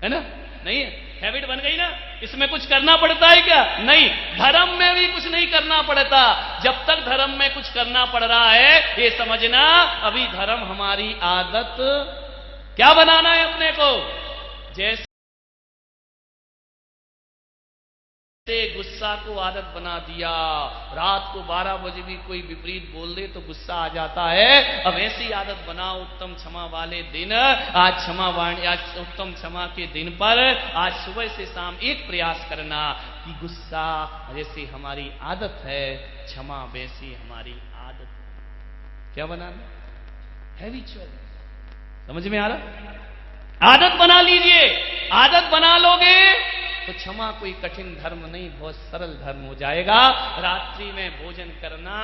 है ना? नहीं है, हैबिट बन गई ना। इसमें कुछ करना पड़ता है क्या? नहीं। धर्म में भी कुछ नहीं करना पड़ता। जब तक धर्म में कुछ करना पड़ रहा है, ये समझना अभी धर्म हमारी आदत क्या बनाना है अपने को। जैसे गुस्सा को आदत बना दिया, रात को 12 बजे भी कोई विपरीत बोल दे तो गुस्सा आ जाता है। अब ऐसी आदत बनाओ उत्तम क्षमा वाले दिन। आज क्षमा वाणी, आज उत्तम क्षमा के दिन पर आज सुबह से शाम एक प्रयास करना कि गुस्सा जैसी हमारी आदत है, क्षमा वैसी हमारी आदत। क्या बनाना? हैबिचुअल। समझ में आ रहा? आदत बना लीजिए। आदत बना लोगे तो क्षमा कोई कठिन धर्म नहीं, बहुत सरल धर्म हो जाएगा। रात्रि में भोजन करना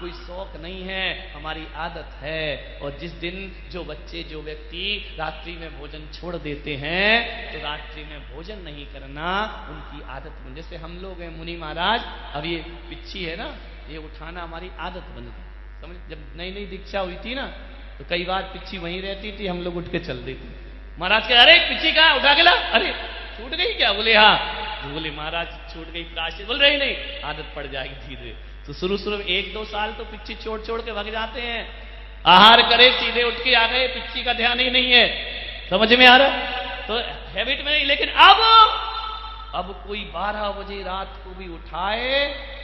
कोई शौक नहीं है, हमारी आदत है। और जिस दिन जो बच्चे, जो व्यक्ति रात्रि में भोजन छोड़ देते हैं तो रात्रि में भोजन नहीं करना उनकी आदत बन। जैसे हम लोग हैं मुनि महाराज, अब ये पिच्छी है ना, ये उठाना हमारी आदत बन गई। समझ? जब नई नई दीक्षा हुई थी ना तो कई बार पिच्छी वहीं रहती थी, हम लोग उठ के चल देते। महाराज के अरे पिच्छी कहाँ, उठा के ला। अरे छूट गई क्या? बोले हाँ। तो बोले महाराज छूट गई प्रायश्चित। बोल रही नहीं, आदत पड़ जाएगी धीरे। तो शुरू शुरू में 1-2 साल तो पिच्छी छोड़ छोड़ के भाग जाते हैं। आहार करे सीधे उठ के आ गए, पिच्छी का ध्यान ही नहीं है। समझ में आ रहा? तो हैबिट में नहीं। लेकिन अब कोई 12 बजे रात को भी उठाए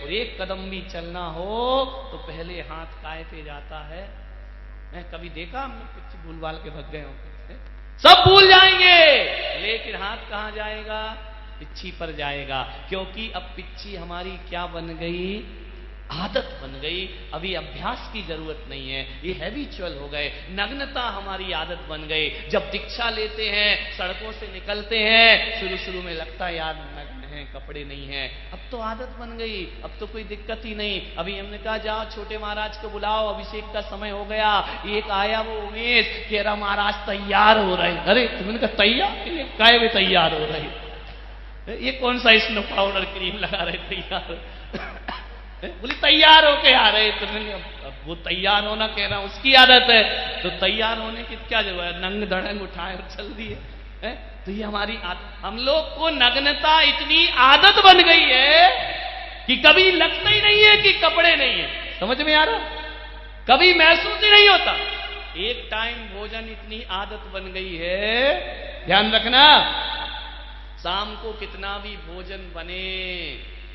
और एक कदम भी चलना हो तो पहले हाथ काय पे जाता है। मैं कभी देखा हम लोग पिच्छी भूल भाल के भग गए हो? सब भूल जाएंगे, लेकिन हाथ कहां जाएगा? पिच्छी पर जाएगा। क्योंकि अब पिच्छी हमारी क्या बन गई? आदत बन गई। अभी अभ्यास की जरूरत नहीं है, ये हैबिचुअल हो गए। नग्नता हमारी आदत बन गई। जब दीक्षा लेते हैं, सड़कों से निकलते हैं, शुरू शुरू में लगता है यार नग्न हैं, कपड़े नहीं हैं। अब तो आदत बन गई, अब तो कोई दिक्कत ही नहीं। अभी हमने कहा जाओ छोटे महाराज को बुलाओ, अभिषेक का समय हो गया। एक आया वो उमेश, कह रहा महाराज तैयार हो रहे। अरे तुमने कहा तैयार? काय में तैयार हो रहे? ये कौन सा स्नो पाउडर क्रीम लगा रहे तैयार? बोली तैयार होके आ रहे। तो मैंने अब वो तैयार होना कह रहा उसकी आदत है, तो तैयार होने की क्या जरूरत है? नंग धड़ंग उठाए और चल दिए। तो ये हमारी हम लोग को नग्नता इतनी आदत बन गई है कि कभी लगता ही नहीं है कि कपड़े नहीं है। समझ में आ रहा? कभी महसूस ही नहीं होता। एक टाइम भोजन इतनी आदत बन गई है, ध्यान रखना, शाम को कितना भी भोजन बने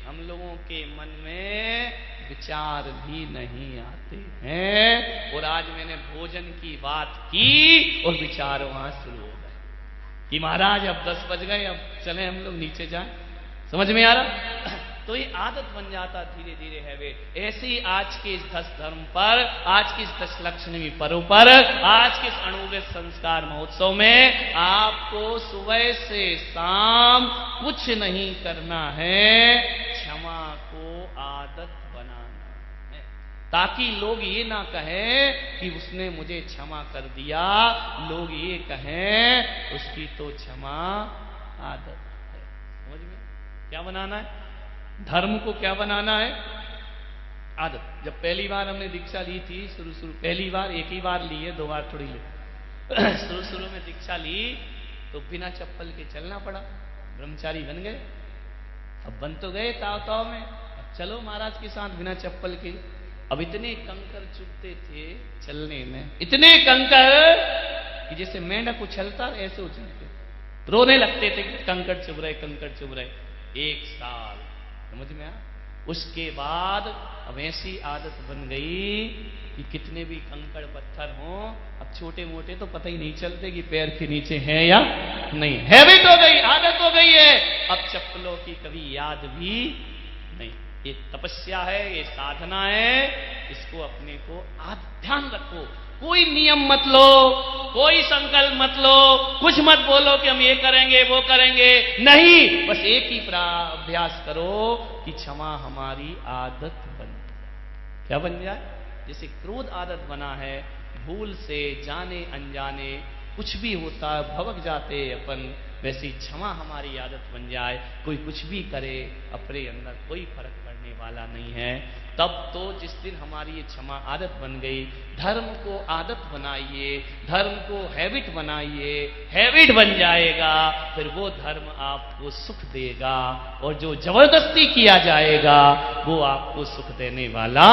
हम लोगों के मन में विचार भी नहीं आते हैं। और आज मैंने भोजन की बात की और विचार वहां शुरू हो गए कि महाराज अब 10 बज गए, अब चले हम लोग नीचे जाएं। समझ में आ रहा? तो ये आदत बन जाता धीरे धीरे है वे। ऐसे ही आज के इस 10 धर्म पर, आज की इस 10 लक्षणी पर्व पर, आज के इस अणुव्य संस्कार महोत्सव में आपको सुबह से शाम कुछ नहीं करना है, क्षमा को आदत बनाना है। ताकि लोग ये ना कहें कि उसने मुझे क्षमा कर दिया, लोग ये कहें उसकी तो क्षमा आदत है। समझ में? क्या बनाना है? धर्म को क्या बनाना है? आदत। जब पहली बार हमने दीक्षा ली थी, शुरू पहली बार एक ही बार ली है, 2 बार थोड़ी ली। शुरू में दीक्षा ली तो बिना चप्पल के चलना पड़ा, ब्रह्मचारी बन गए। अब बन तो गए ताव में, अब चलो महाराज के साथ बिना चप्पल के। अब इतने कंकर चुभते थे चलने में, इतने कंकर कि जैसे मेंढक उछलता ऐसे उछलते, रोने लगते थे कि कंकर चुभ रहे, कंकर चुभ रहे। 1 साल। समझ में आ? उसके बाद अब ऐसी आदत बन गई कि कितने भी कंकड़ पत्थर हों, अब छोटे मोटे तो पता ही नहीं चलते कि पैर के नीचे है या नहीं। हैबिट हो गई, आदत हो गई है। अब चप्पलों की कभी याद भी नहीं। ये तपस्या है, ये साधना है, इसको अपने को ध्यान रखो। कोई नियम मत लो, कोई संकल्प मत लो, कुछ मत बोलो कि हम ये करेंगे वो करेंगे, नहीं। बस एक ही अभ्यास करो कि क्षमा हमारी आदत बन जाए। क्या बन जाए? जैसे क्रोध आदत बना है, भूल से जाने अनजाने कुछ भी होता है भवक जाते अपन, वैसी क्षमा हमारी आदत बन जाए। कोई कुछ भी करे, अपने अंदर कोई फर्क पड़ने वाला नहीं है। तब तो जिस दिन हमारी ये क्षमा आदत बन गई, धर्म को आदत बनाइए, धर्म को हैबिट बनाइए, हैबिट बन जाएगा, फिर वो धर्म आपको सुख देगा। और जो जबरदस्ती किया जाएगा वो आपको सुख देने वाला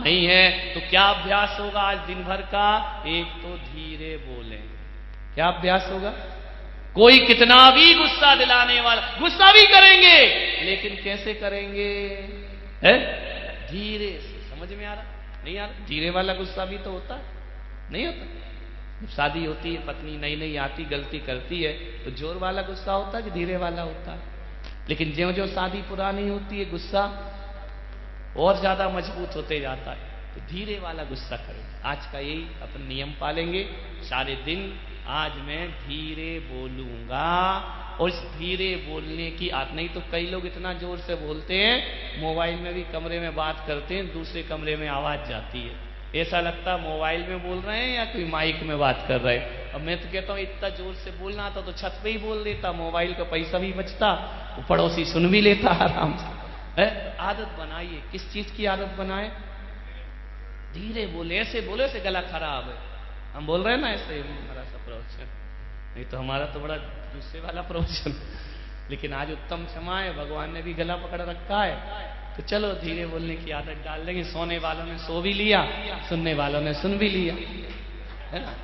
नहीं है। तो क्या अभ्यास होगा आज दिन भर का? एक तो धीरे बोलें। क्या अभ्यास होगा? कोई कितना भी गुस्सा दिलाने वाला, गुस्सा भी करेंगे लेकिन कैसे करेंगे? है धीरे से। समझ में आ रहा? नहीं आ रहा? धीरे वाला गुस्सा भी तो होता है, नहीं होता? जब शादी होती है, पत्नी नई नई आती, गलती करती है, तो जोर वाला गुस्सा होता है कि धीरे वाला होता है? लेकिन ज्यों ज्यों शादी पुरानी होती है, गुस्सा और ज्यादा मजबूत होते जाता है। तो धीरे वाला गुस्सा करें। आज का यही अपन नियम पालेंगे सारे दिन। आज मैं धीरे बोलूंगा, और इस धीरे बोलने की आदत। नहीं तो कई लोग इतना जोर से बोलते हैं, मोबाइल में भी कमरे में बात करते हैं, दूसरे कमरे में आवाज जाती है, ऐसा लगता मोबाइल में बोल रहे हैं या कोई माइक में बात कर रहे हैं। अब मैं तो कहता हूं इतना जोर से बोलना था तो छत पे ही बोल देता, मोबाइल का पैसा भी बचता, पड़ोसी सुन भी लेता आराम से। आदत बनाइए। किस चीज की आदत बनाए? धीरे बोले। ऐसे बोले से गला खराब है। हम बोल रहे हैं ना ऐसे, हमारा सा प्रवचन नहीं तो हमारा तो बड़ा दूसरे वाला प्रवचन। लेकिन आज उत्तम क्षमा है, भगवान ने भी गला पकड़ रखा है, तो चलो धीरे बोलने की आदत डाल देंगे। सोने वालों ने सो भी लिया, सुनने वालों ने सुन भी लिया, है ना?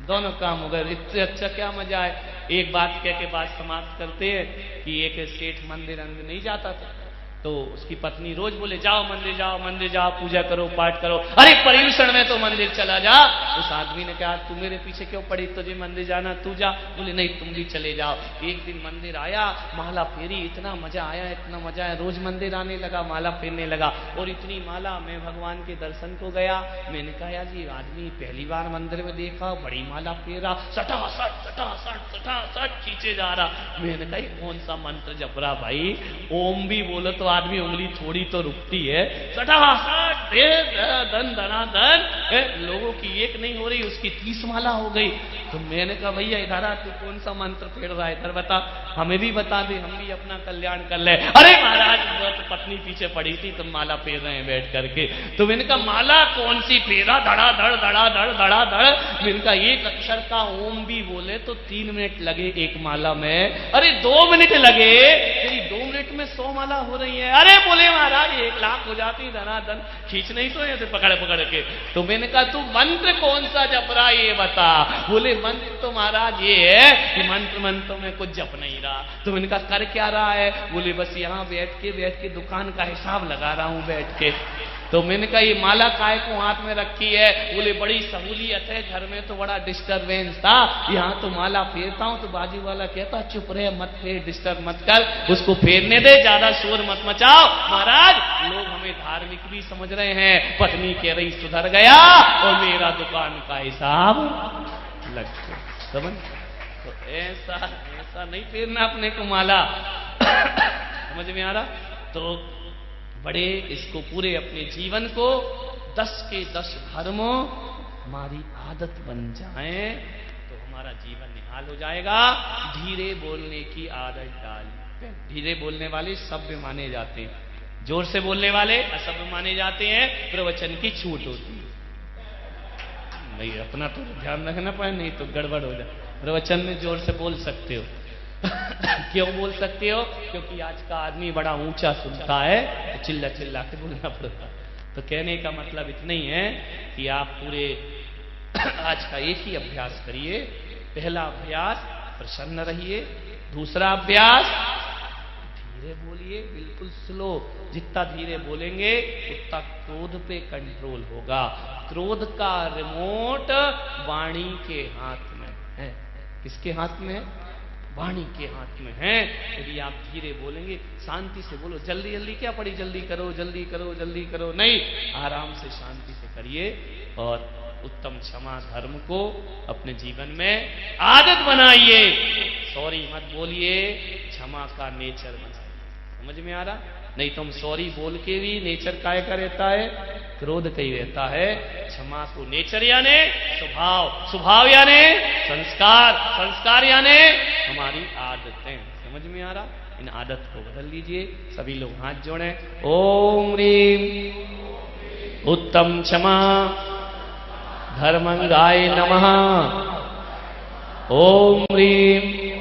दोनों काम हो गए। इससे अच्छा क्या मजा है? एक बात कह के बात समाप्त करते हैं कि एक सेठ मंदिर अंदर नहीं जाता था, तो उसकी पत्नी रोज बोले जाओ मंदिर जाओ, पूजा करो, पाठ करो। अरे पर्यूषण में तो मंदिर चला जा। उस आदमी ने कहा तू मेरे पीछे क्यों पड़ी, तुझे मंदिर जाना, तू जा। बोले नहीं तुम भी चले जाओ। एक दिन मंदिर आया, माला फेरी, इतना मजा आया, इतना मजा आया। रोज मंदिर आने लगा, माला फेरने लगा, और इतनी माला। मैं भगवान के दर्शन को गया, मैंने कहा यार जी आदमी पहली बार मंदिर में देखा, बड़ी माला फेरा, सटासट सटासट सटासट खींचे जा रहा। मैंने कहा कौन सा मंत्र जप रहा भाई? ओम भी बोलो तो आदमी उंगली थोड़ी तो रुकती है। सटासट धन धनाधन, लोगों की एक नहीं हो रही, उसकी 30 माला हो गई। तो मैंने कहा भैया इधर आ, तू कौन सा मंत्र फेर रहा है, इधर बता, हमें भी बता दे, हम भी अपना कल्याण कर ले। अरे महाराज तो पत्नी पीछे पड़ी थी, तुम माला फेर रहे हैं बैठ करके। तो मैंने कहा माला कौन सी फेरा? धड़ाधड़ धड़ाधड़ धड़ाधड़। मैंने कहा एक अक्षर का ओम भी बोले तो 3 मिनट लगे एक माला में। अरे 2 मिनट लगे, तेरी 2 मिनट में 100 माला हो रही है। अरे बोले महाराज 1 लाख हो जाती, धनाधन खींच नहीं तो ऐसे पकड़ पकड़ के। तो मैंने कहा तू मंत्र कौन सा जप रहा है ये बता। बोले मंत्र तो महाराज ये है कि मंत्र में कुछ जप नहीं रहा। तो मैंने कहा कर क्या रहा है? बोले बस यहाँ बैठ के दुकान का हिसाब लगा रहा हूं बैठ के। तो मैंने कहा ये माला काय को हाथ में रखी है? बोले बड़ी सहूलियत है, घर में तो बड़ा डिस्टरबेंस था, यहाँ तो माला फेरता हूं तो बाजू वाला कहता चुप रहे, मत फेर, डिस्टर्ब मत कर, उसको फेरने दे, ज्यादा शोर मत मचाओ। महाराज लोग हमें धार्मिक भी समझ रहे हैं, पत्नी कह रही सुधर गया और मेरा दुकान का हिसाब लग गया। समझ? तो ऐसा नहीं फेरना अपने को माला। समझ में आ रहा? तो बड़े इसको पूरे अपने जीवन को 10 के 10 धर्मों हमारी आदत बन जाए तो हमारा जीवन निहाल हो जाएगा। धीरे बोलने की आदत डाल। धीरे बोलने वाले सभ्य माने जाते हैं, जोर से बोलने वाले असभ्य माने जाते हैं, प्रवचन की छूट होती है। नहीं अपना तो ध्यान रखना पाए, नहीं तो गड़बड़ हो जाए। प्रवचन में जोर से बोल सकते हो। क्यों बोल सकते हो? क्योंकि आज का आदमी बड़ा ऊंचा सुनता है, तो चिल्ला चिल्ला के बोलना पड़ता। तो कहने का मतलब इतना ही है कि आप पूरे आज का एक ही अभ्यास करिए। पहला अभ्यास प्रसन्न रहिए, दूसरा अभ्यास धीरे बोलिए, बिल्कुल स्लो। जितना धीरे बोलेंगे उतना क्रोध पे कंट्रोल होगा। क्रोध का रिमोट वाणी के हाथ में है। किसके हाथ में है? वाणी के हाथ में है। यदि आप धीरे बोलेंगे, शांति से बोलो। जल्दी जल्दी क्या पड़ी, जल्दी करो जल्दी करो जल्दी करो, नहीं, आराम से शांति से करिए और उत्तम क्षमा धर्म को अपने जीवन में आदत बनाइए। सॉरी मत बोलिए, क्षमा का नेचर बनाइए। समझ में आ रहा? नहीं तुम सॉरी बोल के भी नेचर काय का रहता है, क्रोध का ही रहता है। क्षमा को नेचर यानी स्वभाव, स्वभाव यानी संस्कार, संस्कार यानी हमारी आदतें। समझ में आ रहा? इन आदत को बदल लीजिए। सभी लोग हाथ जोड़ें। ओम ह्रीम उत्तम क्षमा धर्मंगाय नमः। ओम ह्रीम